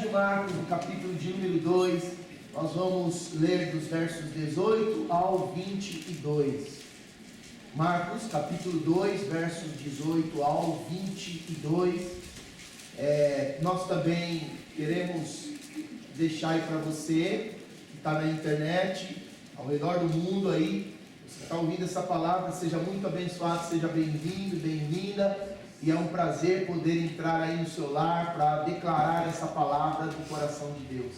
de Marcos, no capítulo de número 2, nós vamos ler dos versos 18 ao 22. Marcos, capítulo 2, versos 18 ao 22. Nós também queremos deixar aí para você, que está na internet, ao redor do mundo aí, você está ouvindo essa palavra, seja muito abençoado, seja bem-vindo, bem-vinda. E é um prazer poder entrar aí no seu lar para declarar essa palavra do coração de Deus.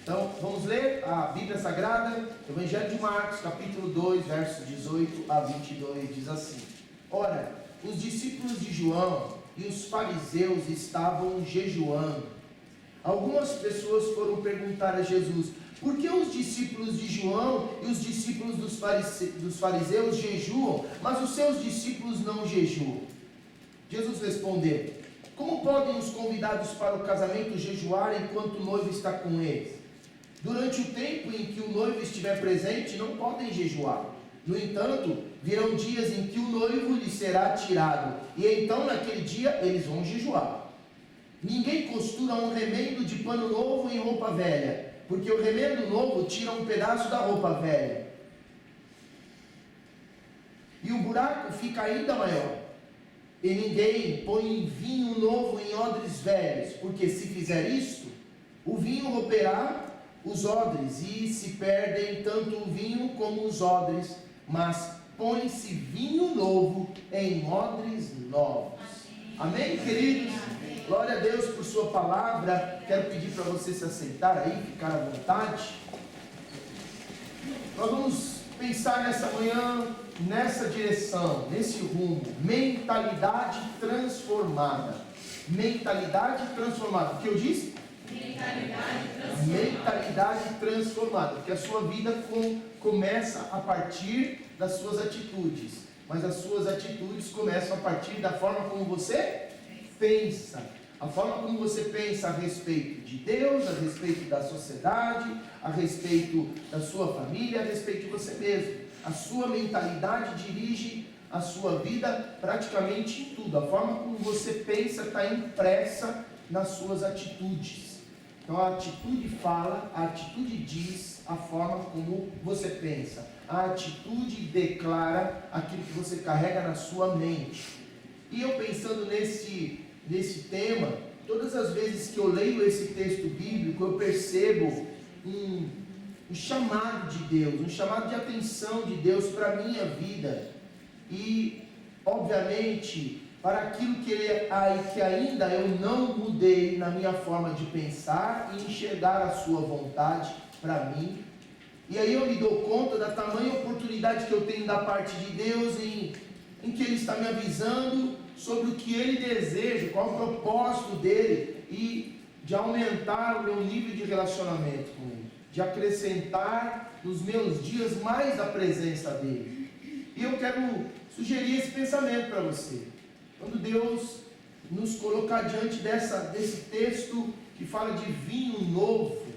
Então, vamos ler a Bíblia Sagrada, Evangelho de Marcos, capítulo 2, versos 18 a 22, diz assim: Ora, os discípulos de João e os fariseus estavam jejuando. Algumas pessoas foram perguntar a Jesus: por que os discípulos de João e os discípulos dos fariseus jejuam, mas os seus discípulos não jejuam? Jesus respondeu: como podem os convidados para o casamento jejuar enquanto o noivo está com eles? Durante o tempo em que o noivo estiver presente, não podem jejuar. No entanto, virão dias em que o noivo lhe será tirado, e então naquele dia eles vão jejuar. Ninguém costura um remendo de pano novo em roupa velha, porque o remendo novo tira um pedaço da roupa velha, e o buraco fica ainda maior. E ninguém põe vinho novo em odres velhos, porque se fizer isto, o vinho romperá os odres, e se perdem tanto o vinho como os odres, mas põe-se vinho novo em odres novos. Amém, queridos? Glória a Deus por sua palavra. Quero pedir para você se assentar aí, ficar à vontade. Nós vamos pensar nessa manhã, nessa direção, nesse rumo: mentalidade transformada. Mentalidade transformada. O que eu disse? Mentalidade transformada. Mentalidade transformada. Porque a sua vida começa a partir das suas atitudes, mas as suas atitudes começam a partir da forma como você pensa. A forma como você pensa a respeito de Deus, a respeito da sociedade, a respeito da sua família, a respeito de você mesmo. A sua mentalidade dirige a sua vida praticamente em tudo. A forma como você pensa está impressa nas suas atitudes. Então a atitude fala, a atitude diz a forma como você pensa. A atitude declara aquilo que você carrega na sua mente. E eu pensando nesse tema, todas as vezes que eu leio esse texto bíblico, eu percebo um chamado de Deus, um chamado de atenção de Deus para a minha vida, e obviamente para aquilo que ainda eu não mudei na minha forma de pensar e enxergar a sua vontade para mim. E aí eu me dou conta da tamanha oportunidade que eu tenho da parte de Deus em que Ele está me avisando sobre o que Ele deseja, qual o propósito dEle, e de aumentar o meu nível de relacionamento com Ele, de acrescentar nos meus dias mais a presença dEle. E eu quero sugerir esse pensamento para você. Quando Deus nos colocar diante desse texto que fala de vinho novo,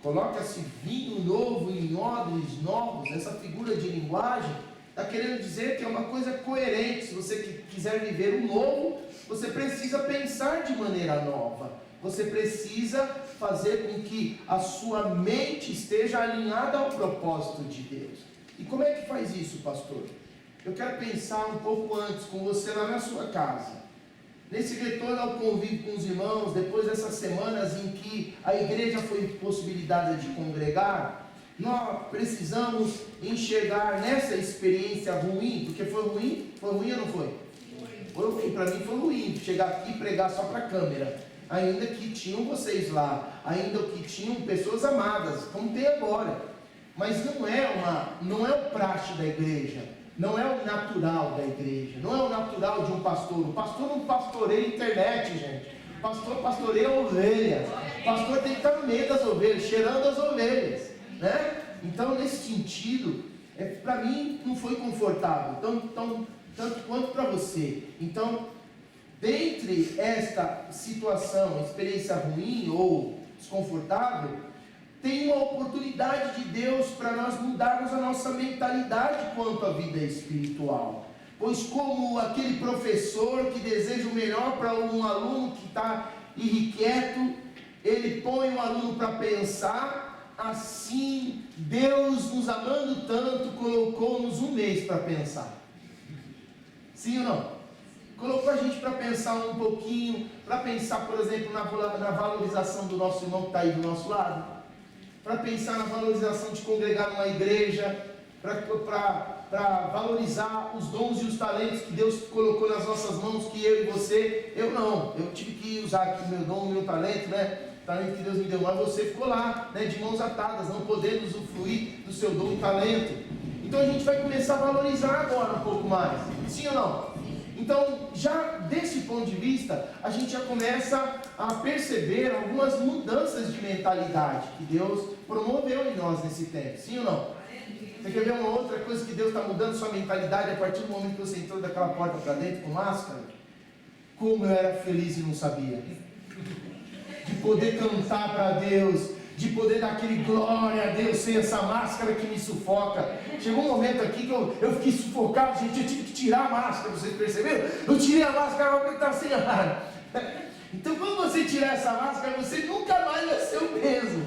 coloca-se vinho novo em odres novos, essa figura de linguagem está querendo dizer que é uma coisa coerente. Se você quiser viver o novo, você precisa pensar de maneira nova. Você precisa fazer com que a sua mente esteja alinhada ao propósito de Deus. E como é que faz isso, pastor? Eu quero pensar um pouco antes com você lá na sua casa. Nesse retorno ao convívio com os irmãos, depois dessas semanas em que a igreja foi possibilitada de congregar, nós precisamos enxergar nessa experiência ruim, porque foi ruim ou não foi? Foi ruim, para mim foi ruim, chegar aqui e pregar só para a câmera, ainda que tinham vocês lá, ainda que tinham pessoas amadas, como tem agora, mas não é o praxe da igreja, não é o natural da igreja, não é o natural de um pastor. O pastor não pastoreia internet, gente. O pastor pastoreia ovelhas. O pastor tem que estar no meio das ovelhas, cheirando as ovelhas, né? Então, nesse sentido, para mim não foi confortável, tanto quanto para você. Então, dentre esta situação, experiência ruim ou desconfortável, tem uma oportunidade de Deus para nós mudarmos a nossa mentalidade quanto à vida espiritual. Pois como aquele professor que deseja o melhor para um aluno que está irrequieto, ele põe o aluno para pensar, assim, Deus nos amando tanto, colocou-nos um mês para pensar. Sim ou não? Colocou a gente para pensar um pouquinho, para pensar, por exemplo, na valorização do nosso irmão que está aí do nosso lado, para pensar na valorização de congregar numa igreja, para valorizar os dons e os talentos que Deus colocou nas nossas mãos, que eu e você, eu não, eu tive que usar aqui o meu dom, o meu talento, né? Talento que Deus me deu, mas você ficou lá, né, de mãos atadas, não podendo usufruir do seu dom e talento. Então a gente vai começar a valorizar agora um pouco mais, sim ou não? Então, já desse ponto de vista, a gente já começa a perceber algumas mudanças de mentalidade que Deus promoveu em nós nesse tempo, sim ou não? Você quer ver uma outra coisa que Deus está mudando sua mentalidade a partir do momento que você entrou daquela porta para dentro com máscara? Como eu era feliz e não sabia. De poder cantar para Deus, de poder dar aquele glória a Deus sem essa máscara que me sufoca. Chegou um momento aqui que eu fiquei sufocado, gente, eu tive que tirar a máscara, vocês perceberam? Eu tirei a máscara porque estava sem ar. Então quando você tirar essa máscara, você nunca mais vai ser o mesmo.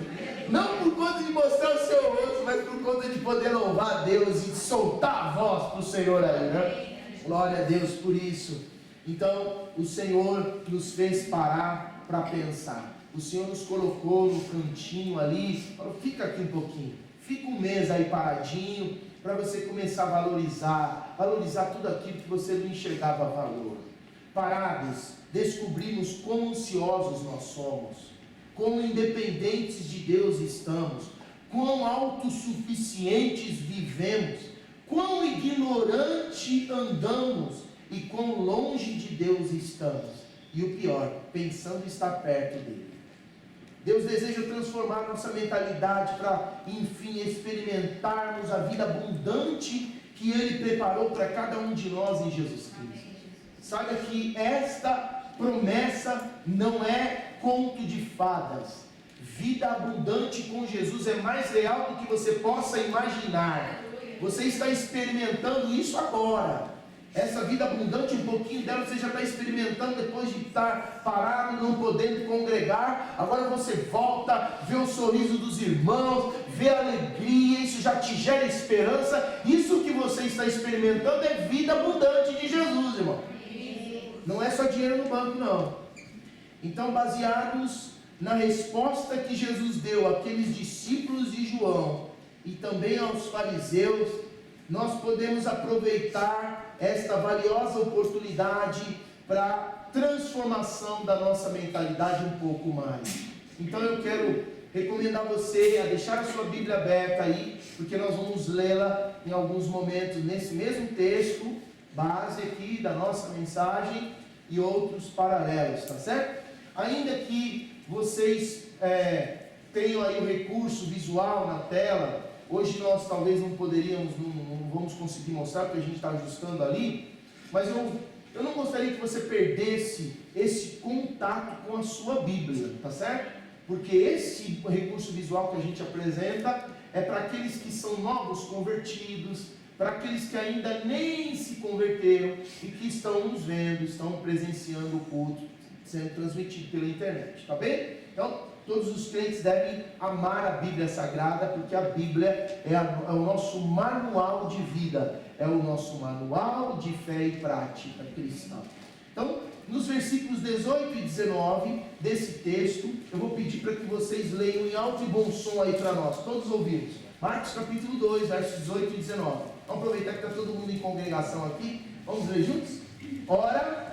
Não por conta de mostrar o seu rosto, mas por conta de poder louvar a Deus e soltar a voz para o Senhor aí, né? Glória a Deus por isso. Então, o Senhor nos fez parar para pensar. O Senhor nos colocou no cantinho ali, falou, fica aqui um pouquinho, fica um mês aí paradinho, para você começar a valorizar tudo aquilo que você não enxergava valor. Parados, descobrimos quão ansiosos nós somos, quão independentes de Deus estamos, quão autossuficientes vivemos, quão ignorante andamos e quão longe de Deus estamos. E o pior, pensando estar perto dele. Deus deseja transformar nossa mentalidade para, enfim, experimentarmos a vida abundante que Ele preparou para cada um de nós em Jesus Cristo. Saiba que esta promessa não é conto de fadas. Vida abundante com Jesus é mais real do que você possa imaginar. Você está experimentando isso agora. Essa vida abundante, um pouquinho dela você já está experimentando depois de estar parado, não podendo congregar. Agora você volta, vê o sorriso dos irmãos, vê a alegria, isso já te gera esperança. Isso que você está experimentando é vida abundante de Jesus, irmão. Não é só dinheiro no banco, não. Então, baseados na resposta que Jesus deu àqueles discípulos de João e também aos fariseus, nós podemos aproveitar esta valiosa oportunidade para transformação da nossa mentalidade um pouco mais. Então eu quero recomendar você a deixar a sua Bíblia aberta aí, porque nós vamos lê-la em alguns momentos nesse mesmo texto, base aqui da nossa mensagem e outros paralelos, tá certo? Ainda que vocês tenham aí o recurso visual na tela, hoje nós talvez não poderíamos, não vamos conseguir mostrar porque a gente está ajustando ali, mas eu não gostaria que você perdesse esse contato com a sua Bíblia, tá certo? Porque esse recurso visual que a gente apresenta é para aqueles que são novos convertidos, para aqueles que ainda nem se converteram e que estão nos vendo, estão presenciando o culto sendo transmitido pela internet, tá bem? Então, todos os crentes devem amar a Bíblia Sagrada, porque a Bíblia é o nosso manual de vida, é o nosso manual de fé e prática cristã. Então, nos versículos 18 e 19 desse texto, eu vou pedir para que vocês leiam em alto e bom som aí para nós, todos ouvimos. Marcos capítulo 2, versos 18 e 19. Vamos aproveitar que está todo mundo em congregação aqui, vamos ler juntos? Ora...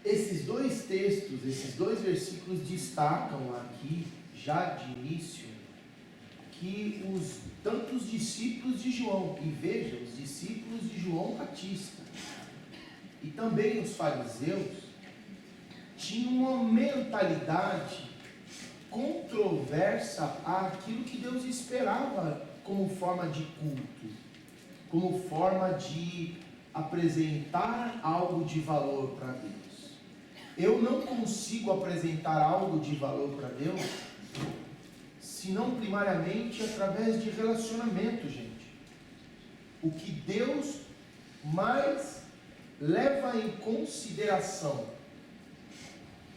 Esses dois textos, esses dois versículos destacam aqui, já de início, que tantos discípulos de João, e veja, os discípulos de João Batista, e também os fariseus, tinham uma mentalidade controversa àquilo que Deus esperava como forma de culto, como forma de apresentar algo de valor para Deus. Eu não consigo apresentar algo de valor para Deus, senão primariamente através de relacionamento, gente. O que Deus mais leva em consideração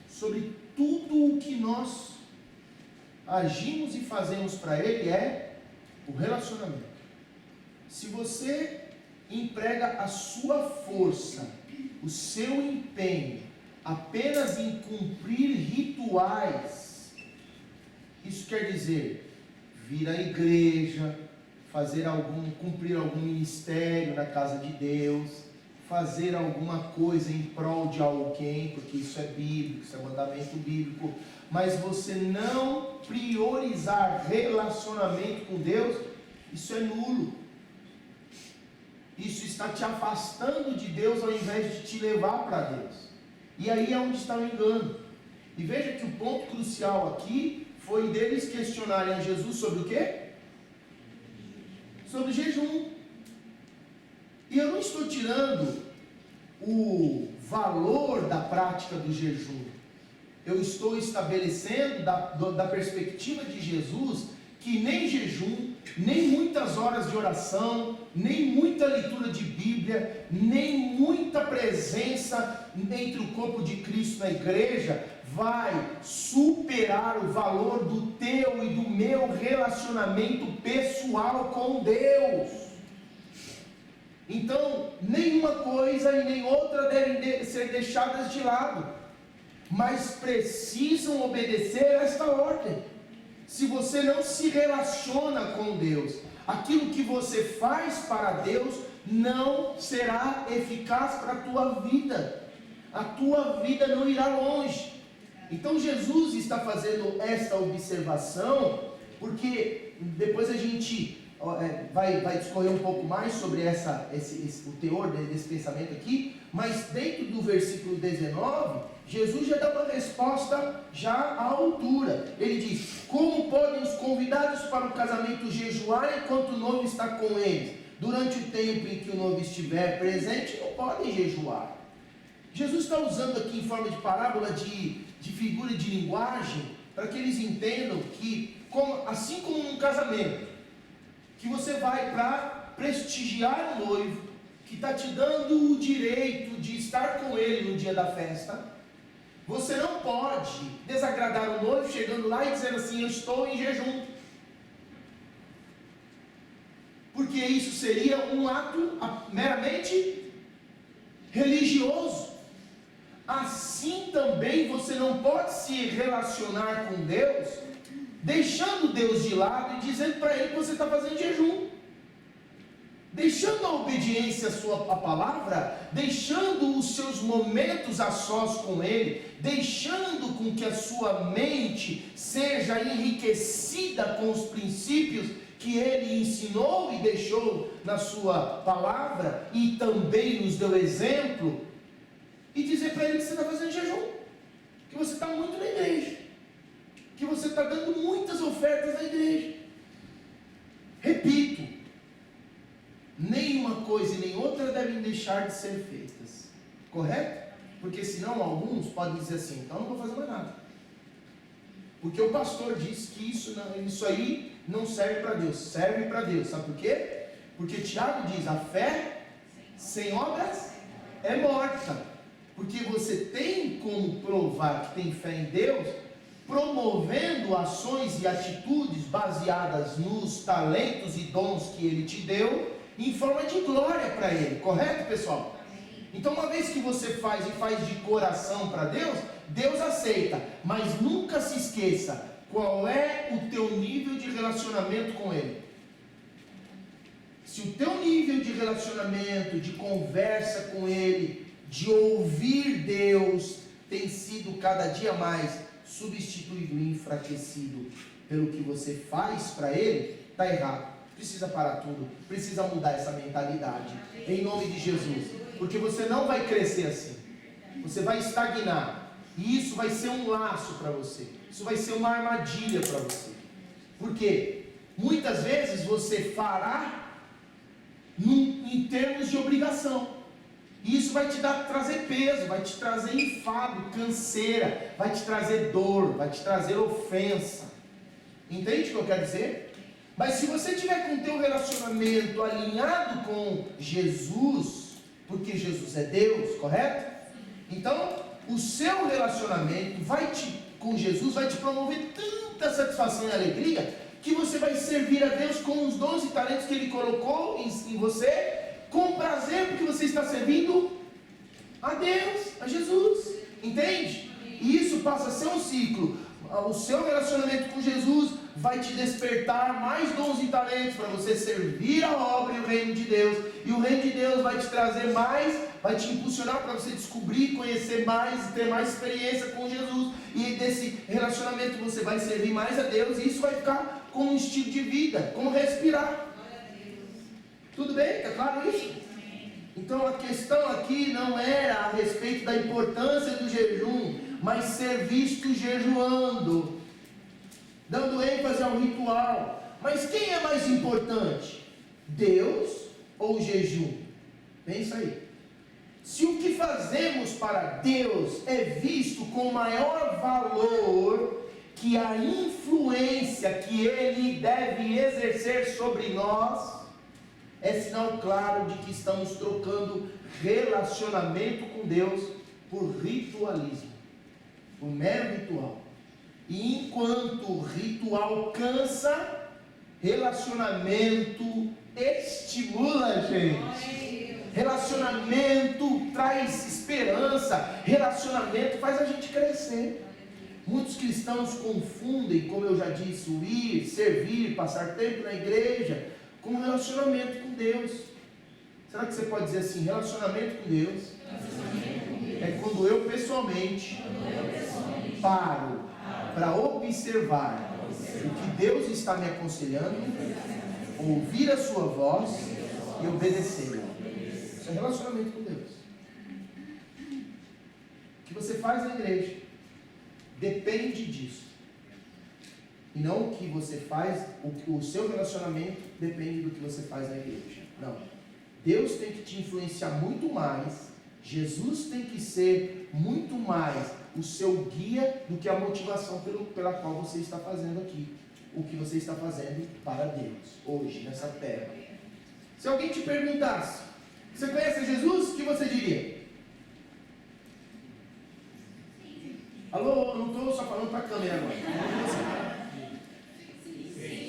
sobre tudo o que nós agimos e fazemos para Ele é o relacionamento. Se você emprega a sua força, o seu empenho apenas em cumprir rituais, isso quer dizer vir à igreja, cumprir algum ministério na casa de Deus, fazer alguma coisa em prol de alguém, porque isso é bíblico, isso é mandamento bíblico, mas você não priorizar relacionamento com Deus, isso é nulo. Isso está te afastando de Deus ao invés de te levar para Deus. E aí é onde está o engano. E veja que o ponto crucial aqui foi deles questionarem a Jesus sobre o quê? Sobre o jejum. E eu não estou tirando o valor da prática do jejum. Eu estou estabelecendo da perspectiva de Jesus que nem jejum, nem muitas horas de oração, nem muita leitura de Bíblia, nem muita presença entre o corpo de Cristo na igreja vai superar o valor do teu e do meu relacionamento pessoal com Deus. Então, nenhuma coisa e nem outra devem ser deixadas de lado, mas precisam obedecer a esta ordem. Se você não se relaciona com Deus, aquilo que você faz para Deus não será eficaz para a tua vida. A tua vida não irá longe. Então Jesus está fazendo esta observação, porque depois a gente vai discorrer um pouco mais sobre o teor desse pensamento aqui, mas dentro do versículo 19, Jesus já dá uma resposta já à altura. Ele diz: como podem os convidados para o casamento jejuar enquanto o noivo está com eles? Durante o tempo em que o noivo estiver presente, não podem jejuar. Jesus está usando aqui em forma de parábola, de figura de linguagem, para que eles entendam que, assim como num casamento, que você vai para prestigiar o noivo, que está te dando o direito de estar com ele no dia da festa, você não pode desagradar o noivo chegando lá e dizendo assim: eu estou em jejum, porque isso seria um ato meramente religioso. Assim também você não pode se relacionar com Deus deixando Deus de lado e dizendo para Ele que você está fazendo jejum, deixando a obediência à palavra, deixando os seus momentos a sós com Ele, deixando com que a sua mente seja enriquecida com os princípios que Ele ensinou e deixou na sua palavra e também nos deu exemplo, e dizer para Ele que você está fazendo jejum, que você está muito na igreja, que você está dando muitas ofertas na igreja. Repito, nem uma coisa e nem outra devem deixar de ser feitas, correto? Porque senão alguns podem dizer assim: então não vou fazer mais nada, porque o pastor disse que isso aí não serve para Deus. Serve para Deus, sabe por quê? Porque Tiago diz: a fé sem obras é morta. Porque você tem como provar que tem fé em Deus promovendo ações e atitudes baseadas nos talentos e dons que Ele te deu, em forma de glória para Ele, correto, pessoal? Então, uma vez que você faz de coração para Deus, Deus aceita, mas nunca se esqueça qual é o teu nível de relacionamento com Ele. Se o teu nível de relacionamento, de conversa com Ele, de ouvir Deus, tem sido cada dia mais substituído e enfraquecido pelo que você faz para Ele, está errado. Precisa parar tudo, precisa mudar essa mentalidade, em nome de Jesus, porque você não vai crescer assim, você vai estagnar. E isso vai ser um laço para você. Isso vai ser uma armadilha para você. Por quê? Muitas vezes você fará em termos de obrigação. E isso vai te trazer peso, vai te trazer enfado, canseira, vai te trazer dor, vai te trazer ofensa. Entende o que eu quero dizer? Mas se você tiver com o teu relacionamento alinhado com Jesus, porque Jesus é Deus, correto? Então, o seu relacionamento com Jesus vai te promover tanta satisfação e alegria, que você vai servir a Deus com os 12 talentos que Ele colocou em você, com prazer, porque você está servindo a Deus, a Jesus, entende? E isso passa a ser um ciclo. O seu relacionamento com Jesus vai te despertar mais dons e talentos para você servir a obra e o reino de Deus. E o reino de Deus vai te trazer mais, vai te impulsionar para você descobrir, conhecer mais, ter mais experiência com Jesus. E desse relacionamento você vai servir mais a Deus, e isso vai ficar como um estilo de vida, como respirar. Tudo bem? Está claro isso? Então a questão aqui não era a respeito da importância do jejum, mas ser visto jejuando, dando ênfase ao ritual. Mas quem é mais importante? Deus ou o jejum? Pensa aí. Se o que fazemos para Deus é visto com maior valor que a influência que Ele deve exercer sobre nós, é sinal claro de que estamos trocando relacionamento com Deus por ritualismo, por mero ritual. E enquanto o ritual cansa, relacionamento estimula a gente. Relacionamento traz esperança, relacionamento faz a gente crescer. Muitos cristãos confundem, como eu já disse, o ir, servir, passar tempo na igreja, com relacionamento com Deus. Será que você pode dizer assim, relacionamento com Deus é quando eu pessoalmente paro para observar o que Deus está me aconselhando, ouvir a sua voz e obedecer. Isso é relacionamento com Deus. O que você faz na igreja depende disso. E não o que você faz, o seu relacionamento depende do que você faz na igreja. Não. Deus tem que te influenciar muito mais. Jesus tem que ser muito mais o seu guia do que a motivação pela qual você está fazendo aqui. O que você está fazendo para Deus, hoje, nessa terra. Se alguém te perguntasse, você conhece Jesus? O que você diria? Alô, não estou só falando para a câmera agora.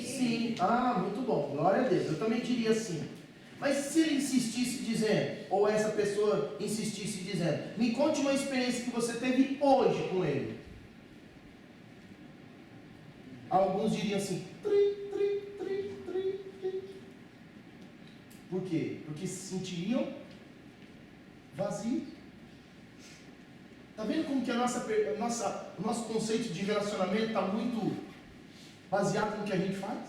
Sim. Ah, muito bom, glória a Deus. Eu também diria sim. Mas se ele insistisse dizendo, ou essa pessoa insistisse dizendo, me conte uma experiência que você teve hoje com ele. Alguns diriam assim, por quê? Porque se sentiriam vazios. Está vendo como que o nosso conceito de relacionamento está muito baseado no que a gente faz?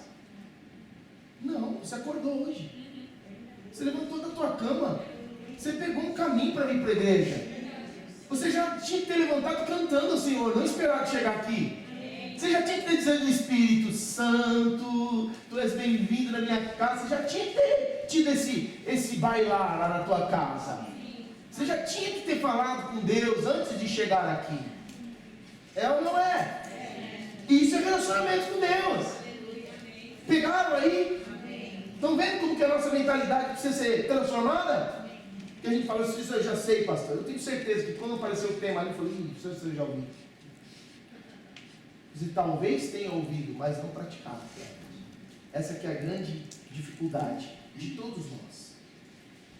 Não, você acordou hoje. Você levantou da tua cama. Você pegou um caminho para vir para a igreja. Você já tinha que ter levantado cantando ao Senhor, não esperar chegar aqui. Você já tinha que ter dizendo do Espírito Santo, tu és bem-vindo na minha casa. Você já tinha que ter tido esse bailar lá na tua casa. Você já tinha que ter falado com Deus antes de chegar aqui. É ou não é? Isso é relacionamento com Deus. Pegaram aí? Estão vendo como que a nossa mentalidade precisa ser transformada? Que a gente fala assim, isso eu já sei, pastor. Eu tenho certeza que quando apareceu o tema ali, eu falei, isso você já ouviu. Você talvez tenha ouvido, mas não praticado. Essa que é a grande dificuldade de todos nós.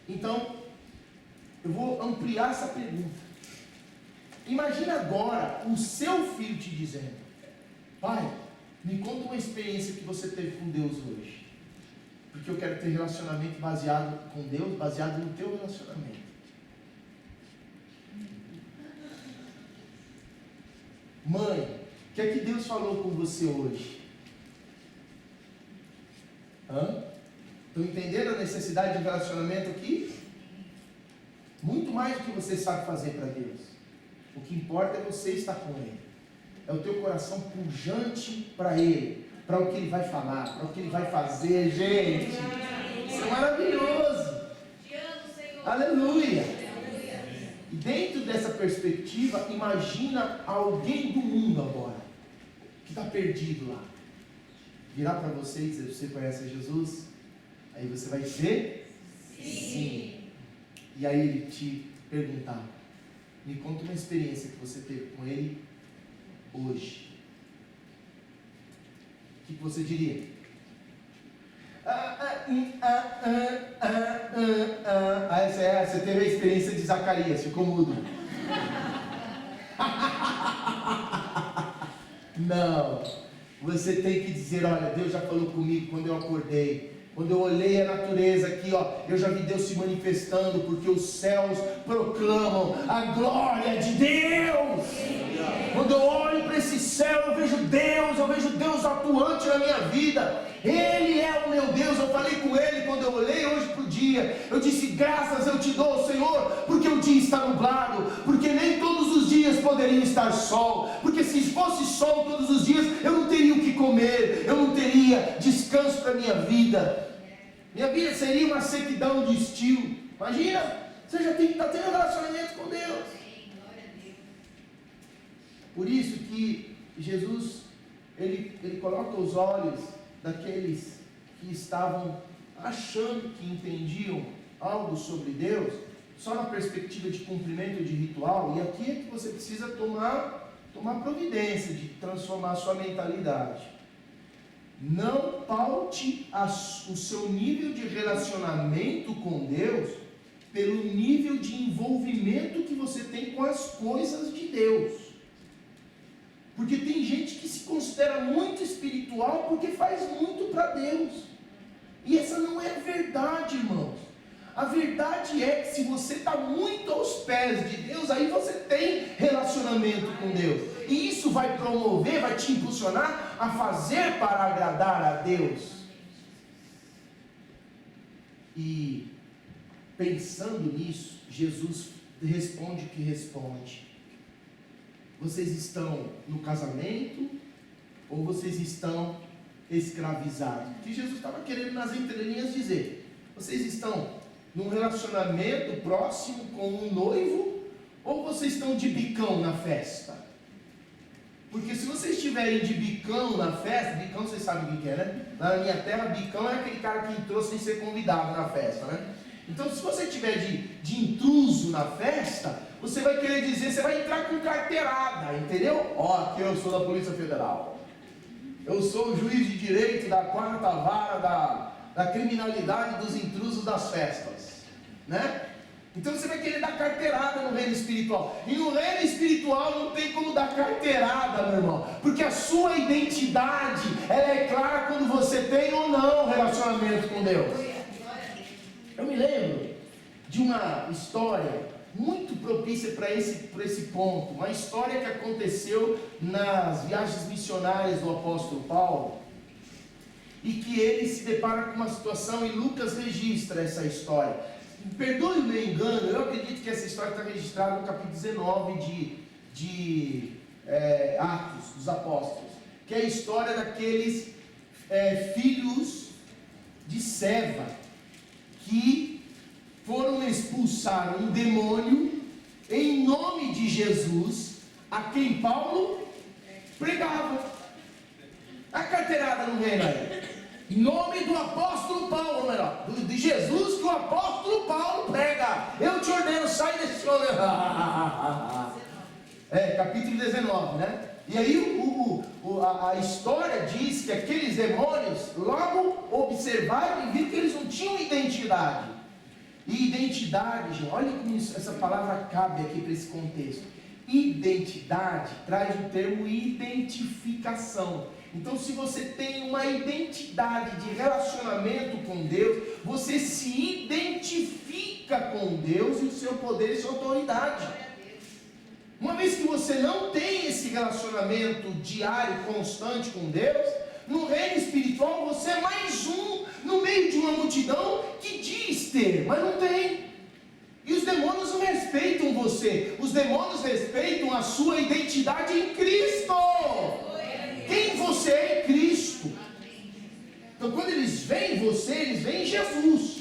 Então, eu vou ampliar essa pergunta. Imagina agora o seu filho te dizendo, pai, me conta uma experiência que você teve com Deus hoje. Porque eu quero ter relacionamento baseado com Deus, baseado no teu relacionamento. Mãe, o que é que Deus falou com você hoje? Estão entendendo a necessidade de relacionamento aqui? Muito mais do que você sabe fazer para Deus. O que importa é você estar com Ele. É o teu coração pujante para Ele, para o que Ele vai falar, para o que Ele vai fazer, gente. Isso é maravilhoso. Aleluia. E dentro dessa perspectiva, imagina alguém do mundo agora, que está perdido lá. Virar para você e dizer: você conhece Jesus? Aí você vai dizer: sim. E aí ele te perguntar: me conta uma experiência que você teve com Ele hoje. O que você diria? Você teve a experiência de Zacarias, ficou mudo. Não, você tem que dizer: olha, Deus já falou comigo quando eu acordei. Quando eu olhei a natureza aqui, eu já vi Deus se manifestando, porque os céus proclamam a glória de Deus. Quando eu olho para esse céu, eu vejo Deus atuante na minha vida. Ele é o meu Deus. Eu falei com Ele quando eu olhei hoje para o dia. Eu disse: graças eu te dou, Senhor, porque o dia está nublado, porque nem todos os dias poderiam estar sol, porque se fosse sol todos os dias, eu não teria o que comer, eu não teria descanso para a minha vida. Minha vida seria uma sequidão de estio. Imagina, você já tem que estar tendo um relacionamento com Deus. Por isso que Jesus, ele coloca os olhos daqueles que estavam achando que entendiam algo sobre Deus, só na perspectiva de cumprimento de ritual. E aqui é que você precisa tomar providência de transformar a sua mentalidade. Não paute o seu nível de relacionamento com Deus pelo nível de envolvimento que você tem com as coisas de Deus. Porque tem gente que se considera muito espiritual porque faz muito para Deus. E essa não é a verdade, irmãos. A verdade é que se você está muito aos pés de Deus, aí você tem relacionamento com Deus. E isso vai promover, vai te impulsionar a fazer para agradar a Deus. E pensando nisso, Jesus responde o que responde. Vocês estão no casamento ou vocês estão escravizados? O que Jesus estava querendo nas entrelinhas dizer: vocês estão num relacionamento próximo com um noivo ou vocês estão de bicão na festa? Porque se vocês estiverem de bicão na festa, bicão vocês sabem o que é, né? Na minha terra, bicão é aquele cara que entrou sem ser convidado na festa, né? Então, se você estiver de intruso na festa, você vai querer dizer, você vai entrar com carteirada, entendeu? Aqui eu sou da Polícia Federal. Eu sou o juiz de direito da 4ª vara da criminalidade dos intrusos das festas, né? Então você vai querer dar carteirada no reino espiritual. E no reino espiritual não tem como dar carteirada, meu irmão. Porque a sua identidade, ela é clara quando você tem ou não relacionamento com Deus. Eu me lembro de uma história muito propícia para esse ponto. Uma história que aconteceu nas viagens missionárias do apóstolo Paulo. E que ele se depara com uma situação, e Lucas registra essa história. Perdoe o meu engano, eu acredito que essa história está registrada no capítulo 19 de Atos dos Apóstolos, que é a história daqueles filhos de Seva, que foram expulsar um demônio em nome de Jesus, a quem Paulo pregava. A carteirada no reino aí. Em nome do apóstolo Paulo, melhor, de Jesus que o apóstolo Paulo prega. Eu te ordeno, sai desse homem. Capítulo 19, né? E aí a história diz que aqueles demônios logo observaram e viram que eles não tinham identidade. E identidade, gente, olha como essa palavra cabe aqui para esse contexto. Identidade traz o termo identificação. Então, se você tem uma identidade de relacionamento com Deus, você se identifica com Deus e o seu poder e sua autoridade. Uma vez que você não tem esse relacionamento diário, constante com Deus, no reino espiritual você é mais um no meio de uma multidão que diz ter, mas não tem. E os demônios não respeitam você, os demônios respeitam a sua identidade em Cristo. Quem você é em Cristo. Então quando eles veem você, eles veem Jesus.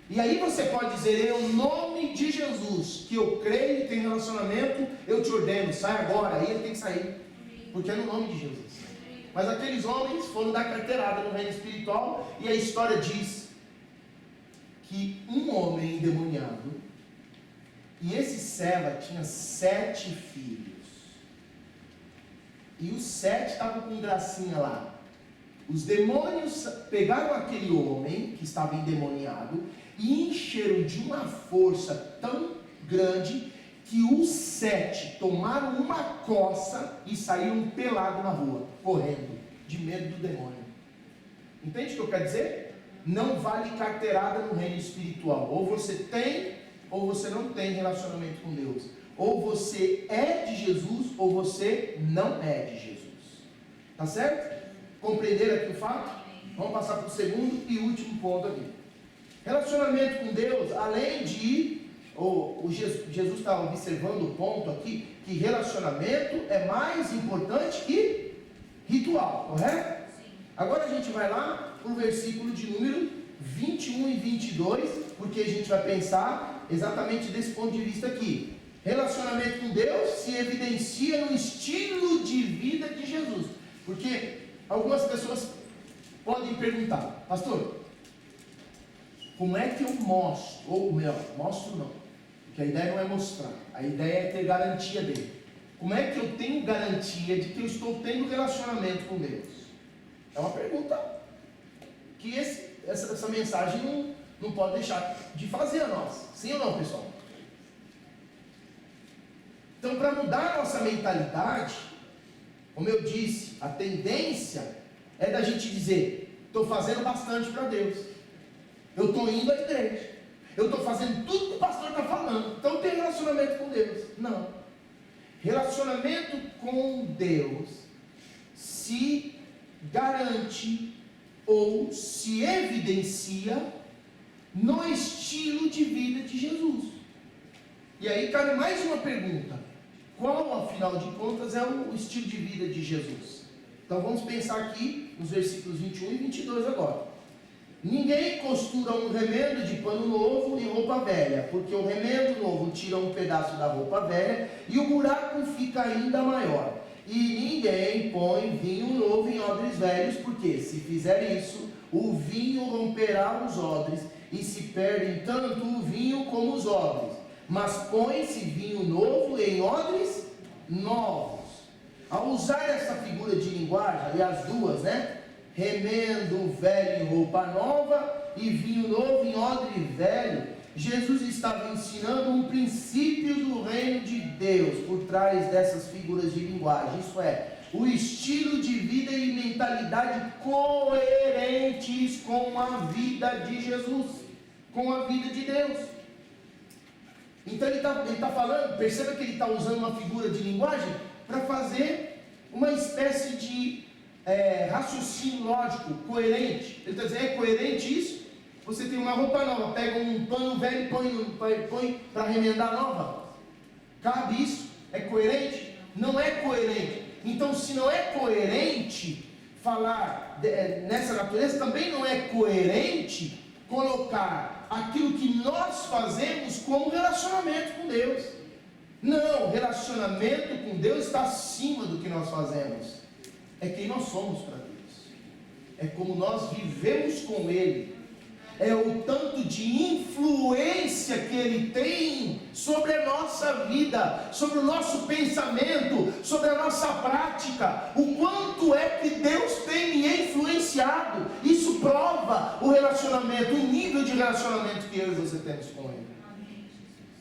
E aí você pode dizer, em nome de Jesus, que eu creio e tenho relacionamento, eu te ordeno, sai agora. Aí ele tem que sair, porque é no nome de Jesus. Mas aqueles homens foram dar carteirada no reino espiritual, e a história diz que um homem endemoniado, e esse Seva tinha 7 filhos, e os 7 estavam com gracinha lá. Os demônios pegaram aquele homem que estava endemoniado e encheram de uma força tão grande que os 7 tomaram uma coça e saíram pelados na rua, correndo, de medo do demônio. Entende o que eu quero dizer? Não vale carteirada no reino espiritual. Ou você tem, ou você não tem relacionamento com Deus. Ou você é de Jesus, ou você não é de Jesus. Tá certo? Compreenderam aqui o fato? Vamos passar para o segundo e último ponto aqui. Relacionamento com Deus, além de... Jesus está observando o ponto aqui, que relacionamento é mais importante que ritual, correto? Sim. Agora a gente vai lá para o versículo de número 21 e 22, porque a gente vai pensar exatamente desse ponto de vista aqui. Relacionamento com Deus se evidencia no estilo de vida de Jesus. Porque algumas pessoas podem perguntar, pastor, como é que eu mostro? Ou melhor, mostro não, porque a ideia não é mostrar, a ideia é ter garantia dele. Como é que eu tenho garantia de que eu estou tendo relacionamento com Deus? É uma pergunta que essa mensagem não pode deixar de fazer a nós. Sim ou não, pessoal? Então, para mudar a nossa mentalidade, como eu disse, a tendência é da gente dizer, estou fazendo bastante para Deus, eu estou indo à igreja, eu estou fazendo tudo que o pastor está falando, então eu tenho relacionamento com Deus. Não. Relacionamento com Deus se garante ou se evidencia no estilo de vida de Jesus. E aí cabe mais uma pergunta: qual, afinal de contas, é o estilo de vida de Jesus? Então vamos pensar aqui nos versículos 21 e 22 agora. Ninguém costura um remendo de pano novo em roupa velha, porque o remendo novo tira um pedaço da roupa velha e o buraco fica ainda maior. E ninguém põe vinho novo em odres velhos, porque se fizer isso, o vinho romperá os odres, e se perdem tanto o vinho como os odres. Mas põe-se vinho novo em odres novos. Ao usar essa figura de linguagem, e as duas, remendo velho em roupa nova e vinho novo em odre velho, Jesus estava ensinando um princípio do reino de Deus por trás dessas figuras de linguagem. Isso é, o estilo de vida e mentalidade coerentes com a vida de Jesus, com a vida de Deus. Então ele está falando, perceba que ele está usando uma figura de linguagem para fazer uma espécie de raciocínio lógico, coerente. Ele está dizendo, é coerente isso? Você tem uma roupa nova, pega um pano velho e põe para remendar nova. Cabe isso? É coerente? Não é coerente. Então, se não é coerente falar nessa natureza, também não é coerente colocar aquilo que nós fazemos como relacionamento com Deus. Não, relacionamento com Deus está acima do que nós fazemos. É quem nós somos para Deus. É como nós vivemos com Ele. É o tanto de influência que Ele tem sobre a nossa vida, sobre o nosso pensamento, sobre a nossa prática. O quanto é que Deus tem me influenciado. Isso prova o relacionamento, o nível de relacionamento que eu e você temos com Ele.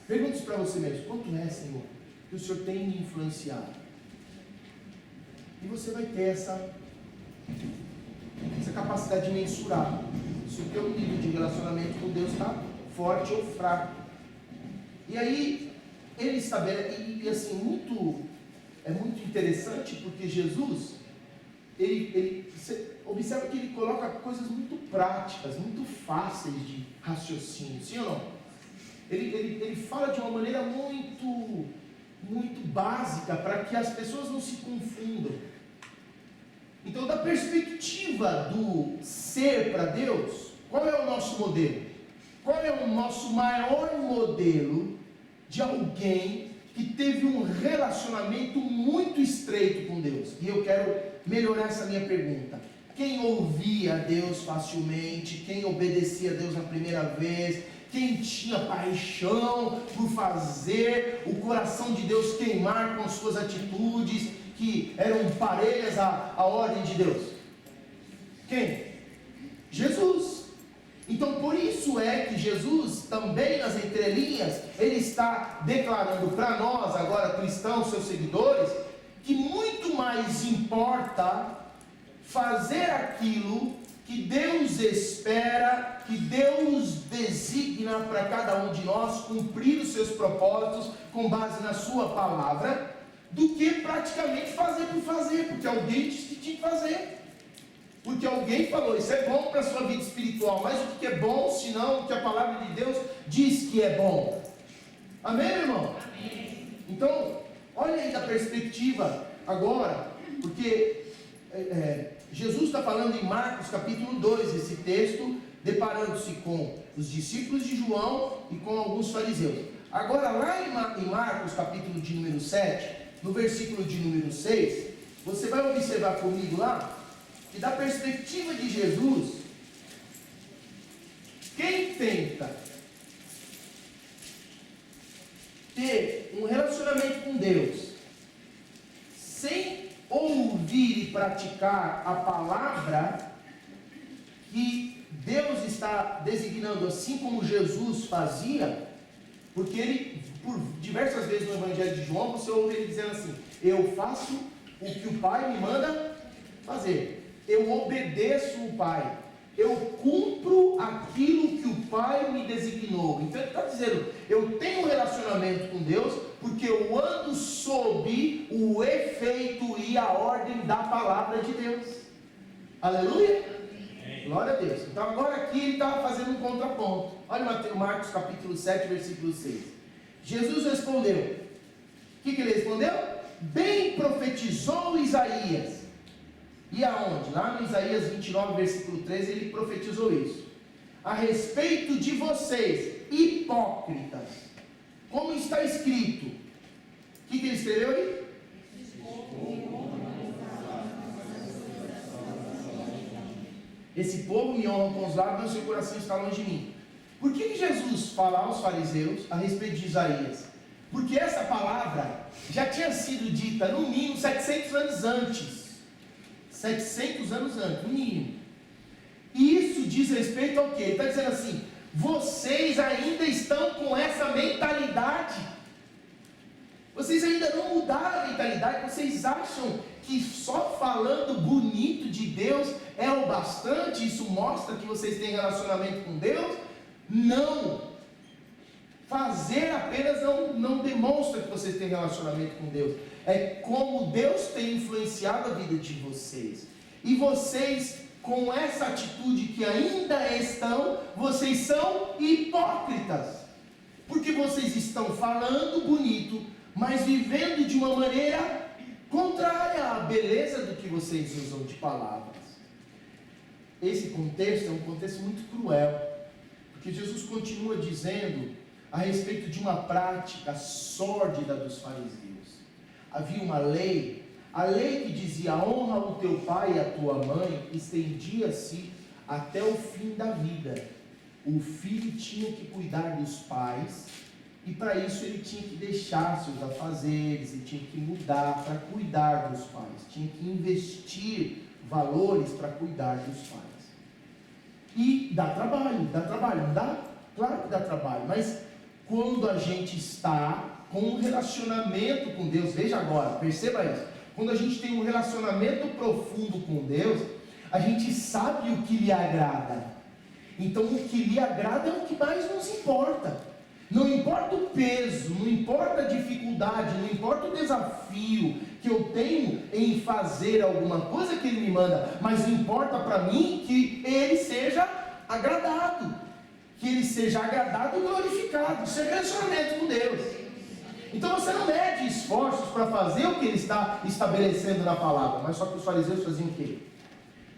Pergunte para você mesmo: quanto é, Senhor, que o Senhor tem me influenciado? E você vai ter essa capacidade de mensurar se o teu nível de relacionamento com Deus está forte ou fraco. E aí ele estabelece, e assim, é muito interessante, porque Jesus, você observa que ele coloca coisas muito práticas, muito fáceis de raciocínio, sim ou não? ele fala de uma maneira muito básica, para que as pessoas não se confundam. Então, da perspectiva do ser para Deus, qual é o nosso modelo? Qual é o nosso maior modelo de alguém que teve um relacionamento muito estreito com Deus? E eu quero melhorar essa minha pergunta. Quem ouvia a Deus facilmente, quem obedecia a Deus na primeira vez, quem tinha paixão por fazer o coração de Deus queimar com suas atitudes, que eram parelhas à ordem de Deus? Quem? Jesus. Então, por isso é que Jesus, também nas entrelinhas, ele está declarando para nós, agora cristãos, seus seguidores, que muito mais importa fazer aquilo que Deus espera, que Deus designa para cada um de nós cumprir os seus propósitos com base na sua palavra, do que praticamente fazer por fazer, porque alguém disse que tinha que fazer, porque alguém falou, isso é bom para a sua vida espiritual, mas o que é bom, senão o que a palavra de Deus diz que é bom? Amém, meu irmão? Amém. Então, olha aí da perspectiva agora, porque Jesus está falando em Marcos capítulo 2, esse texto, deparando-se com os discípulos de João e com alguns fariseus. Agora, lá em Marcos capítulo de número 7, no versículo de número 6, você vai observar comigo lá, que da perspectiva de Jesus, quem tenta ter um relacionamento com Deus, sem ouvir e praticar a palavra que Deus está designando, assim como Jesus fazia, porque ele, por diversas vezes no Evangelho de João, você ouve ele dizendo assim: eu faço o que o Pai me manda fazer, eu obedeço o Pai, eu cumpro aquilo que o Pai me designou. Então ele está dizendo, eu tenho um relacionamento com Deus, porque eu ando sob o efeito e a ordem da palavra de Deus. Aleluia? Glória a Deus. Então agora aqui ele estava fazendo um contraponto. Olha Marcos capítulo 7, versículo 6. Jesus respondeu. O que ele respondeu? Bem profetizou Isaías. E aonde? Lá no Isaías 29, versículo 13, ele profetizou isso. A respeito de vocês, hipócritas, como está escrito. O que ele escreveu aí? Esse povo me honra com os lábios, mas seu coração está longe de mim. Por que Jesus fala aos fariseus a respeito de Isaías? Porque essa palavra já tinha sido dita no mínimo 700 anos antes. 700 anos antes, no mínimo. E isso diz respeito ao quê? Ele está dizendo assim: vocês ainda estão com essa mentalidade. Vocês ainda não mudaram a mentalidade. Vocês acham que só falando bonito de Deus é o bastante? Isso mostra que vocês têm relacionamento com Deus? Não. Fazer apenas não demonstra que vocês têm relacionamento com Deus. É como Deus tem influenciado a vida de vocês. E vocês, com essa atitude que ainda estão, vocês são hipócritas. Porque vocês estão falando bonito, mas vivendo de uma maneira contrária à beleza do que vocês usam de palavras. Esse contexto é um contexto muito cruel, porque Jesus continua dizendo a respeito de uma prática sórdida dos fariseus. Havia uma lei, a lei que dizia: honra o teu pai e a tua mãe, estendia-se até o fim da vida. O filho tinha que cuidar dos pais, e para isso ele tinha que deixar seus afazeres, ele tinha que mudar para cuidar dos pais, tinha que investir valores para cuidar dos pais. E dá trabalho, não dá? Claro que dá trabalho, mas quando a gente está com um relacionamento com Deus, veja agora, perceba isso, quando a gente tem um relacionamento profundo com Deus, a gente sabe o que lhe agrada. Então o que lhe agrada é o que mais nos importa. Não importa o peso, não importa a dificuldade, não importa o desafio que eu tenho em fazer alguma coisa que Ele me manda, mas importa para mim que Ele seja agradado, que ele seja agradado e glorificado. Isso é relacionamento com Deus. Então você não mede esforços para fazer o que ele está estabelecendo na palavra. Mas só que os fariseus faziam o quê?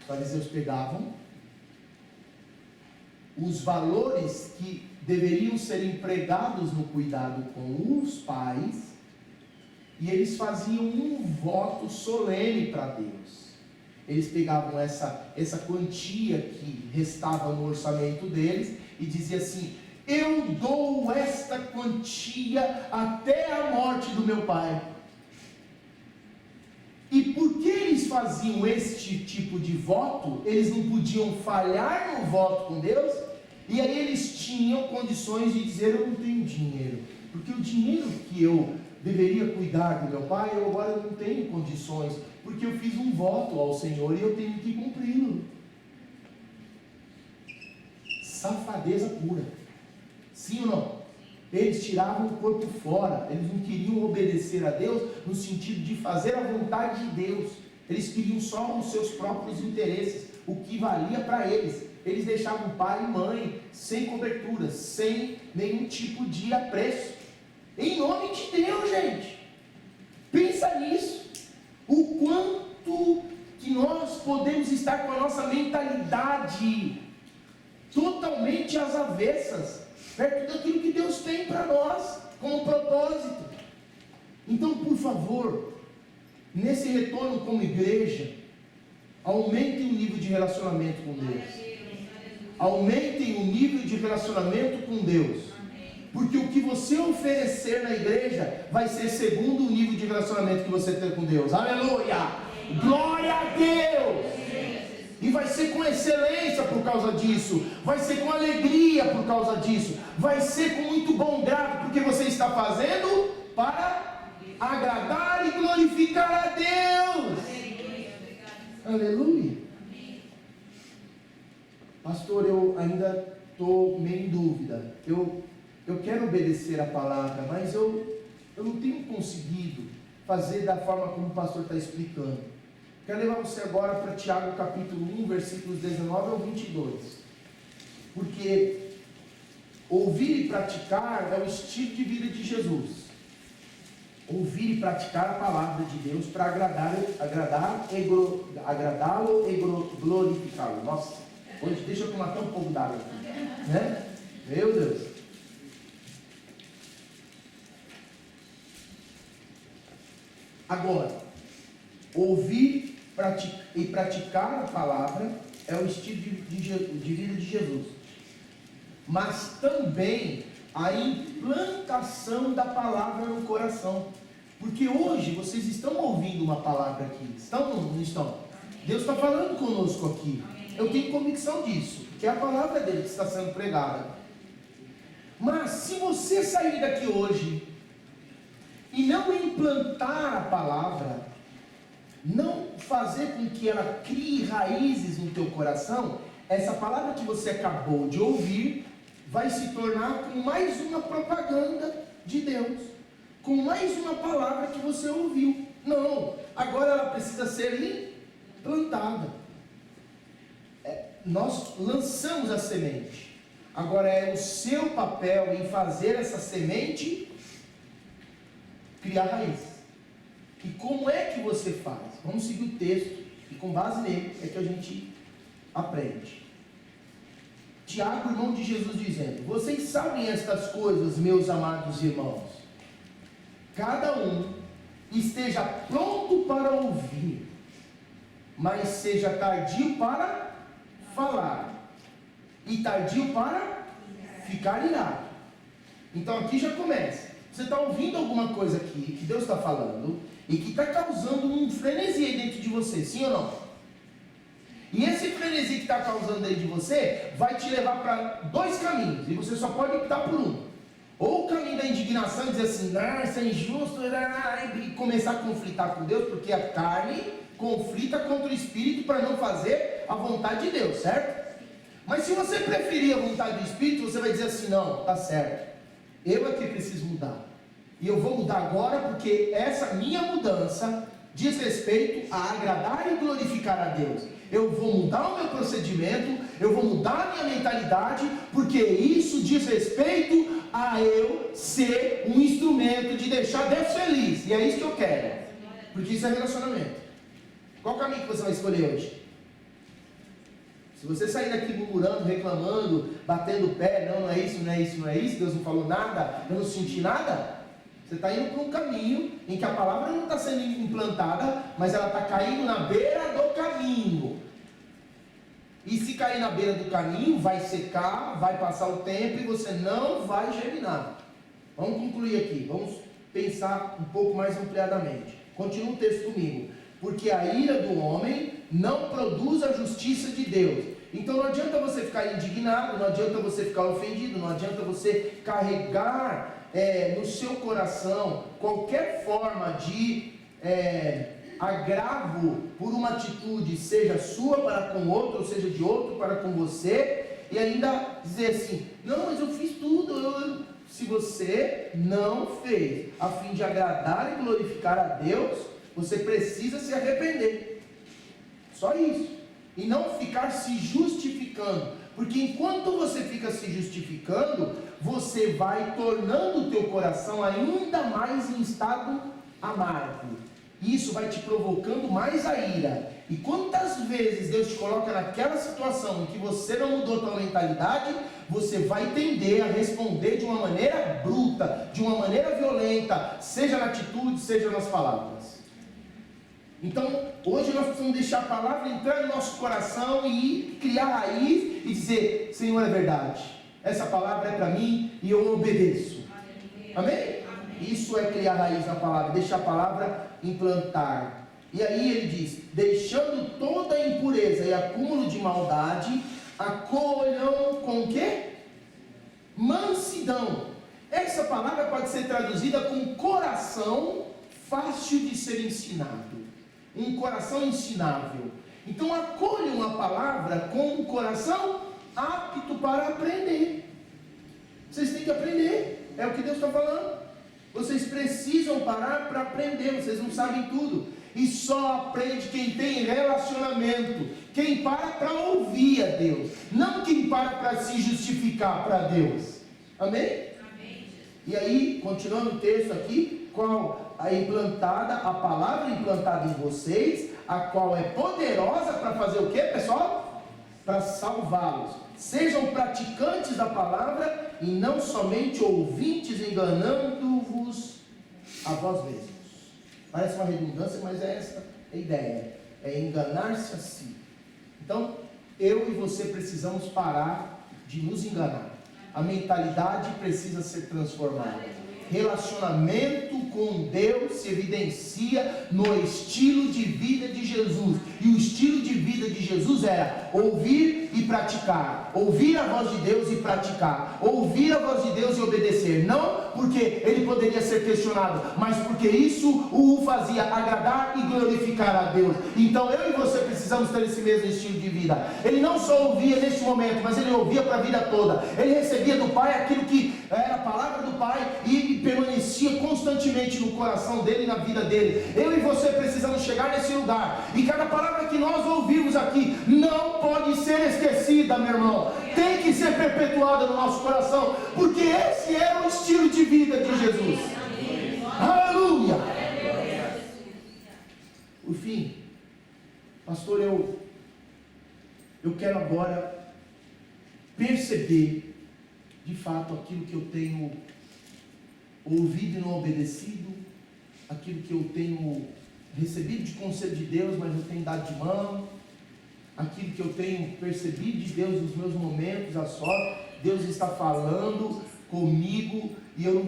Os fariseus pegavam os valores que deveriam ser empregados no cuidado com os pais, e eles faziam um voto solene para Deus. Eles pegavam essa quantia que restava no orçamento deles e diziam assim: eu dou esta quantia até a morte do meu pai. E porque eles faziam este tipo de voto, eles não podiam falhar no voto com Deus, e aí eles tinham condições de dizer: eu não tenho dinheiro, porque o dinheiro que eu deveria cuidar do meu pai, eu agora não tenho condições, porque eu fiz um voto ao Senhor e eu tenho que cumpri-lo. Safadeza pura. Sim ou não? Eles tiravam o corpo fora. Eles não queriam obedecer a Deus no sentido de fazer a vontade de Deus. Eles queriam só os seus próprios interesses, o que valia para eles. Eles deixavam pai e mãe sem cobertura, sem nenhum tipo de apreço. Em nome de Deus, gente. Pensa nisso. O quanto que nós podemos estar com a nossa mentalidade totalmente às avessas, perto daquilo que Deus tem para nós, como propósito. Então, por favor, nesse retorno como igreja, aumentem o nível de relacionamento com Deus. Aumentem o nível de relacionamento com Deus. Porque o que você oferecer na igreja vai ser segundo o nível de relacionamento que você tem com Deus. Aleluia! Glória a Deus! E vai ser com excelência por causa disso. Vai ser com alegria por causa disso. Vai ser com muito bom grado, porque você está fazendo para agradar e glorificar a Deus. Aleluia! Pastor, eu ainda estou meio em dúvida. Eu quero obedecer a palavra, mas eu não tenho conseguido fazer da forma como o pastor está explicando. Quero levar você agora para Tiago capítulo 1, versículos 19 ao 22. Porque ouvir e praticar é o estilo de vida de Jesus. Ouvir e praticar a palavra de Deus para agradá-lo e glorificá-lo. Nossa, hoje deixa eu tomar até um pouco d'água aqui, né? Meu Deus. Agora, ouvir e praticar a palavra é o estilo de vida de Jesus. Mas também a implantação da palavra no coração. Porque hoje vocês estão ouvindo uma palavra aqui. Estão ou não estão? Deus está falando conosco aqui. Eu tenho convicção disso. Que é a palavra dele que está sendo pregada. Mas se você sair daqui hoje e não implantar a palavra, não fazer com que ela crie raízes no teu coração, essa palavra que você acabou de ouvir vai se tornar com mais uma propaganda de Deus, com mais uma palavra que você ouviu. Não, agora ela precisa ser implantada. Nós lançamos a semente, agora é o seu papel em fazer essa semente criar raiz. E como é que você faz? Vamos seguir o texto, e com base nele é que a gente aprende. Tiago, irmão de Jesus, dizendo: vocês sabem estas coisas, meus amados irmãos. Cada um esteja pronto para ouvir, mas seja tardio para falar, e tardio para ficar irado. Então aqui já começa. Você está ouvindo alguma coisa aqui que Deus está falando e que está causando um frenesi aí dentro de você, sim ou não? E esse frenesi que está causando dentro de você vai te levar para dois caminhos, e você só pode optar por um. Ou o caminho da indignação e dizer assim: não, isso é injusto, e começar a conflitar com Deus, porque a carne conflita contra o Espírito para não fazer a vontade de Deus, certo? Mas se você preferir a vontade do Espírito, você vai dizer assim: não, está certo, eu é que preciso mudar. E eu vou mudar agora, porque essa minha mudança diz respeito a agradar e glorificar a Deus. Eu vou mudar o meu procedimento, eu vou mudar a minha mentalidade, porque isso diz respeito a eu ser um instrumento de deixar Deus feliz, e é isso que eu quero, porque isso é relacionamento. Qual caminho que você vai escolher hoje? Se você sair daqui murmurando, reclamando, batendo o pé, não é isso, não é isso, não é isso, Deus não falou nada, eu não senti nada, você está indo para um caminho em que a palavra não está sendo implantada, mas ela está caindo na beira do caminho. E se cair na beira do caminho, vai secar, vai passar o tempo e você não vai germinar. Vamos concluir aqui, vamos pensar um pouco mais ampliadamente. Continua o texto comigo. Porque a ira do homem não produz a justiça de Deus. Então não adianta você ficar indignado, não adianta você ficar ofendido, não adianta você carregar no seu coração qualquer forma de agravo por uma atitude, seja sua para com outro, ou seja de outro para com você, e ainda dizer assim, não, mas eu fiz tudo. Se você não fez a fim de agradar e glorificar a Deus, você precisa se arrepender, só isso, e não ficar se justificando, porque enquanto você fica se justificando, você vai tornando o teu coração ainda mais em estado amargo, e isso vai te provocando mais a ira. E quantas vezes Deus te coloca naquela situação em que você não mudou a tua mentalidade, você vai tender a responder de uma maneira bruta, de uma maneira violenta, seja na atitude, seja nas palavras. Então, hoje nós precisamos deixar a palavra entrar no nosso coração e criar raiz e dizer, Senhor, é verdade, essa palavra é para mim e eu obedeço. Amém? Isso é criar raiz na palavra, deixar a palavra implantar. E aí ele diz, deixando toda a impureza e acúmulo de maldade, acolham com o quê? Mansidão. Essa palavra pode ser traduzida com coração fácil de ser ensinado. Um coração ensinável. Então acolham a palavra com um coração apto para aprender. Vocês têm que aprender, é o que Deus está falando. Vocês precisam parar para aprender, vocês não sabem tudo. E só aprende quem tem relacionamento, quem para ouvir a Deus, não quem para se justificar para Deus. Amém? Amém? E aí, continuando o texto aqui, qual a implantada, a palavra implantada em vocês, a qual é poderosa para fazer o que, pessoal? Para salvá-los. Sejam praticantes da palavra e não somente ouvintes, enganando-vos a vós mesmos. Parece uma redundância, mas é essa a ideia, é enganar-se a si. Então, eu e você precisamos parar de nos enganar. A mentalidade precisa ser transformada. Relacionamento com Deus se evidencia no estilo de vida de Jesus. E o estilo de vida de Jesus era ouvir e praticar. Ouvir a voz de Deus e praticar. Ouvir a voz de Deus e obedecer. Não porque ele poderia ser questionado, mas porque isso o fazia agradar e glorificar a Deus. Então eu e você precisamos ter esse mesmo estilo de vida. Ele não só ouvia nesse momento, mas ele ouvia para a vida toda. Ele recebia do Pai aquilo que era a palavra do Pai e permanecia constantemente no coração dele e na vida dele. Eu e você precisamos chegar nesse lugar, e cada palavra que nós ouvimos aqui não pode ser esquecida, meu irmão, tem que ser perpetuada no nosso coração, porque esse é o estilo de vida de Jesus. Aleluia! Por fim, pastor, eu quero agora perceber de fato aquilo que eu tenho ouvido e não obedecido, aquilo que eu tenho recebido de conselho de Deus, mas eu tenho dado de mão, aquilo que eu tenho percebido de Deus nos meus momentos a sós. Deus está falando comigo e eu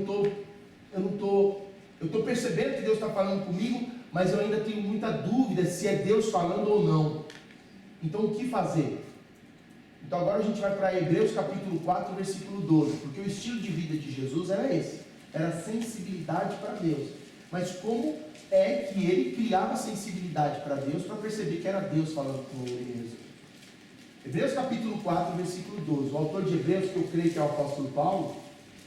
estou percebendo que Deus está falando comigo, mas eu ainda tenho muita dúvida se é Deus falando ou não. Então o que fazer? Então agora a gente vai para Hebreus capítulo 4, versículo 12, porque o estilo de vida de Jesus era esse, era sensibilidade para Deus. Mas como é que ele criava sensibilidade para Deus, para perceber que era Deus falando com ele mesmo? Hebreus capítulo 4, versículo 12, o autor de Hebreus, que eu creio que é o apóstolo Paulo,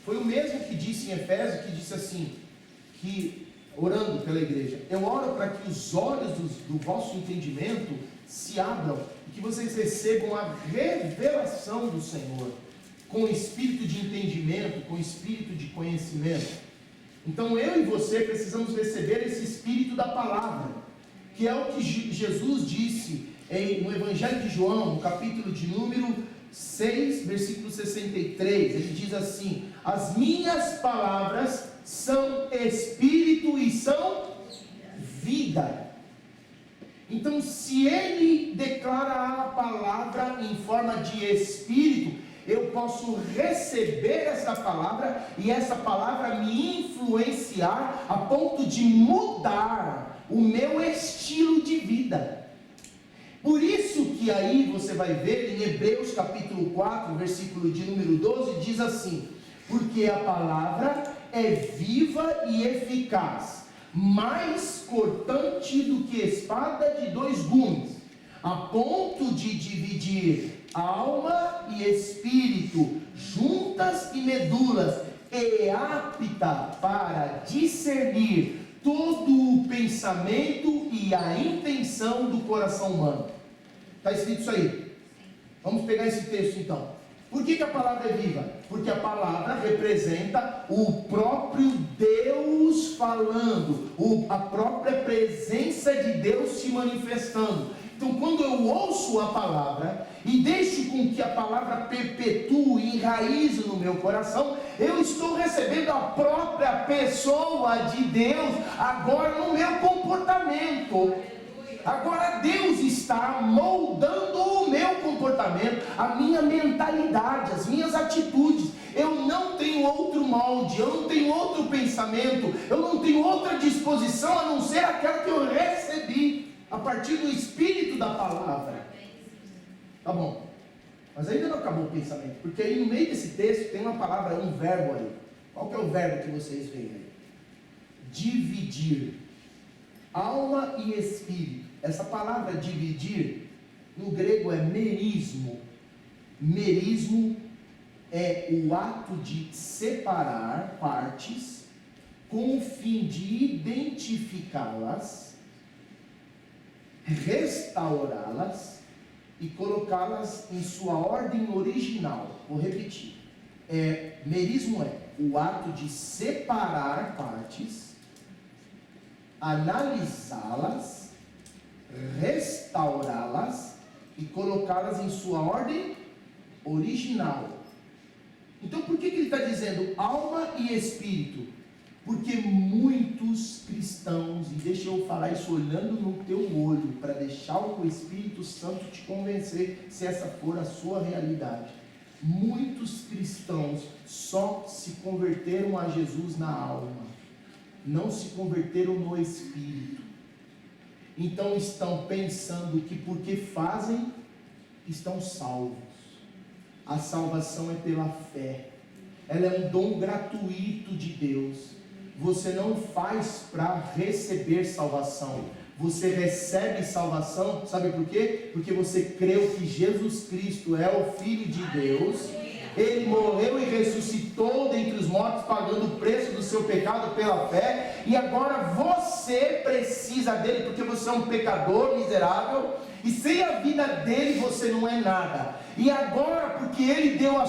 foi o mesmo que disse em Efésios, que disse assim, que orando pela igreja, eu oro para que os olhos do vosso entendimento se abram, e que vocês recebam a revelação do Senhor, com espírito de entendimento, com espírito de conhecimento. Então eu e você precisamos receber esse espírito da palavra, que é o que Jesus disse no Evangelho de João, no capítulo de número 6, versículo 63, ele diz assim: as minhas palavras são espírito e são vida. Então, se ele declara a palavra em forma de espírito, eu posso receber essa palavra e essa palavra me influenciar a ponto de mudar o meu estilo de vida. Por isso que aí você vai ver em Hebreus capítulo 4, versículo de número 12, diz assim: porque a palavra é viva e eficaz, mais cortante do que espada de dois gumes, a ponto de dividir alma e espírito, juntas e medulas, e apta para discernir todo o pensamento e a intenção do coração humano. Está escrito isso aí. Vamos pegar esse texto então. Por que a palavra é viva? Porque a palavra representa o próprio Deus falando, a própria presença de Deus se manifestando. Então, quando eu ouço a palavra e deixo com que a palavra perpetue e enraize no meu coração, eu estou recebendo a própria pessoa de Deus agora no meu comportamento. Agora Deus está moldando o meu comportamento, a minha mentalidade, as minhas atitudes. Eu não tenho outro molde, eu não tenho outro pensamento, eu não tenho outra disposição a não ser aquela que eu recebi a partir do Espírito da palavra. Tá bom, mas ainda não acabou o pensamento, porque aí no meio desse texto tem uma palavra, um verbo aí. Qual que é o verbo que vocês veem aí? Dividir alma e espírito. Essa palavra dividir no grego é merismo. Merismo é o ato de separar partes com o fim de identificá-las, restaurá-las e colocá-las em sua ordem original. Vou repetir. Merismo é o ato de separar partes, analisá-las, restaurá-las e colocá-las em sua ordem original. Então por que ele está dizendo alma e espírito? Porque muitos cristãos, e deixa eu falar isso olhando no teu olho, para deixar o Espírito Santo te convencer, se essa for a sua realidade. Muitos cristãos só se converteram a Jesus na alma, não se converteram no espírito. Então estão pensando que porque fazem, estão salvos. A salvação é pela fé, ela é um dom gratuito de Deus. Você não faz para receber salvação, você recebe salvação, sabe por quê? Porque você creu que Jesus Cristo é o Filho de Deus, Ele morreu e ressuscitou dentre os mortos, pagando o preço do seu pecado pela fé, e agora você precisa dele, porque você é um pecador miserável, e sem a vida dele você não é nada. E agora, porque ele deu a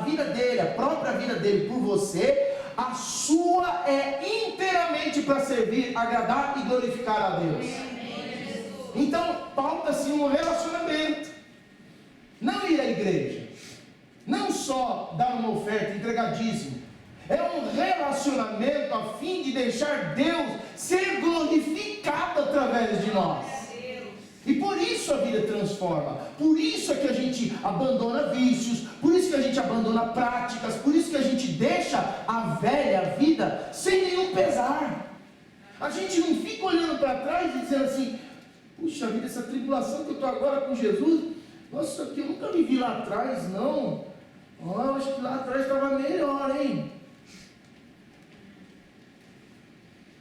vida dele, a própria vida dele por você, a sua é inteiramente para servir, agradar e glorificar a Deus. Então, pauta-se um relacionamento, não ir à igreja, não só dar uma oferta, entregar dízimo. É um relacionamento a fim de deixar Deus ser glorificado através de nós. E por isso a vida transforma. Por isso é que a gente abandona vícios, por isso que a gente abandona práticas, por isso que a gente deixa a velha vida sem nenhum pesar. A gente não fica olhando para trás e dizendo assim: puxa vida, essa tribulação que eu estou agora com Jesus, nossa, isso aqui eu nunca me vi lá atrás, não. Eu acho que lá atrás estava melhor, hein?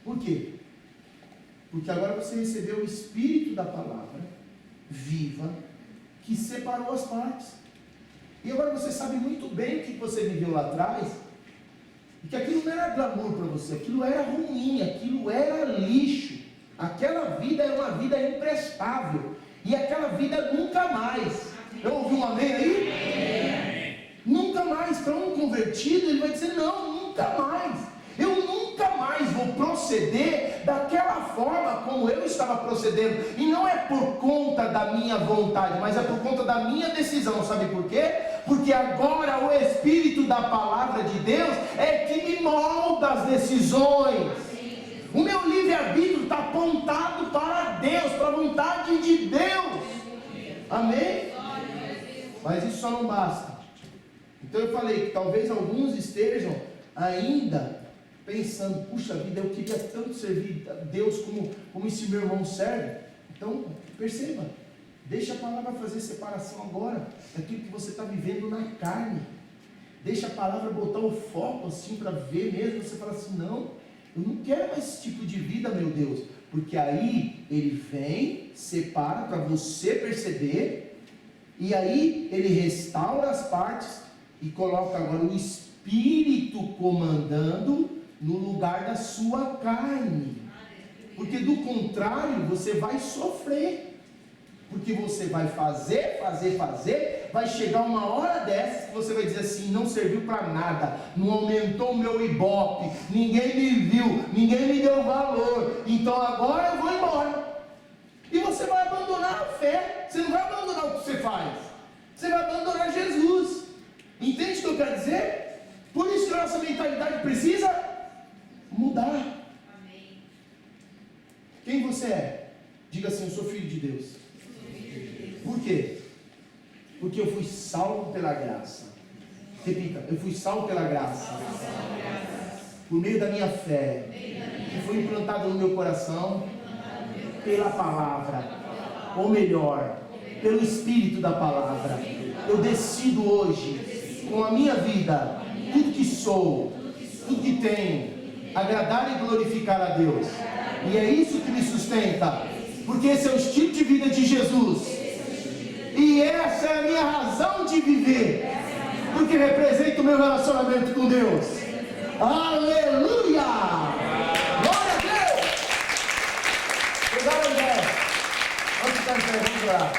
Por quê? Porque agora você recebeu o Espírito da palavra viva, que separou as partes. E agora você sabe muito bem o que você viveu lá atrás, e que aquilo não era glamour para você, aquilo era ruim, aquilo era lixo, aquela vida era uma vida imprestável. E aquela vida nunca mais. Eu ouvi um amém aí? Nunca mais. Para um convertido, ele vai dizer: não, nunca mais. Eu nunca mais vou proceder daquela forma como eu estava procedendo. E não é por conta da minha vontade, mas é por conta da minha decisão. Sabe por quê? Porque agora o Espírito da palavra de Deus é que me molda as decisões. O meu livre-arbítrio está apontado para Deus, para a vontade de Deus. Amém? Mas isso só não basta. Então eu falei que talvez alguns estejam ainda pensando: puxa vida, eu queria tanto servir a Deus como esse meu irmão serve. Então perceba, deixa a palavra fazer separação agora daquilo que você está vivendo na carne. Deixa a palavra botar o foco assim para ver mesmo. Você fala assim: não, eu não quero mais esse tipo de vida, meu Deus. Porque aí ele vem, separa para você perceber. E aí ele restaura as partes e coloca agora o Espírito comandando no lugar da sua carne. Porque do contrário você vai sofrer. Porque você vai fazer, vai chegar uma hora dessas que você vai dizer assim: não serviu para nada, não aumentou o meu ibope, ninguém me viu, ninguém me deu valor, então agora eu vou embora. E você vai abandonar a fé. Você não vai abandonar o que você faz, você vai abandonar Jesus. Entende o que eu quero dizer? Por isso que a nossa mentalidade precisa mudar. Amém. Quem você é? Diga assim: eu sou filho de Deus. Por quê? Porque eu fui salvo pela graça. Repita: eu fui salvo pela graça. Por meio da minha fé, que foi implantada no meu coração pela palavra, ou melhor, pelo Espírito da palavra. Eu decido hoje, com a minha vida, tudo que sou, tudo que tenho, agradar e glorificar a Deus. E é isso que me sustenta, porque esse é o estilo de vida de Jesus. E essa é a minha razão de viver, porque representa o meu relacionamento com Deus. Aleluia! Glória a Deus! Vamos ficar em pé, vamos lá.